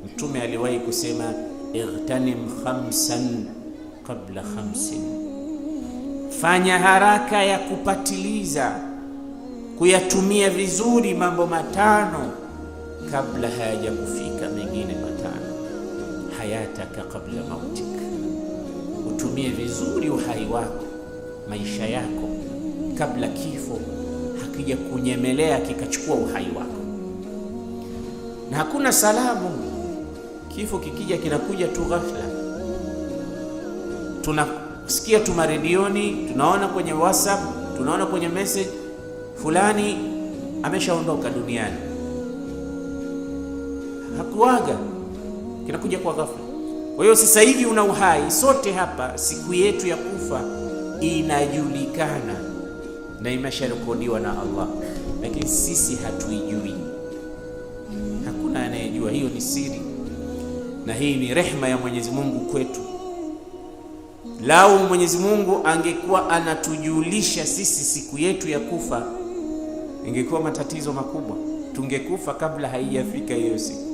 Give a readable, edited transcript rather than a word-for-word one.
Mtume aliwahi kusema igtanim khamsan qabla khamsin, fanya haraka ya kupatiliza kuyatumia vizuri mambo matano kabla hayajakufika mengine matano. Hayataka qabla mautik, utumie vizuri uhai wako, maisha yako, kabla kifo hakija kunyemelea kikachukua uhai wako. Na hakuna salamu, kifo kikija kinakuja tu ghafla. Tunasikia tu maredioni, tunaona kwenye WhatsApp, tunaona kwenye message, fulani ameshaondoka duniani. Hakuaga, kinakuja kwa ghafla. Kwa hiyo sasa hivi una uhai, sote hapa siku yetu ya kufa inajulikana na imesharekodiwa na Allah, lakini sisi hatuijui. Hakuna anayejua, hiyo ni siri, na hii ni rehma ya Mwenyezi Mungu kwetu. Lau Mwenyezi Mungu angekuwa anatujulisha sisi siku yetu ya kufa, ingekuwa matatizo makubwa, tungekufa kabla haijafika hiyo siku.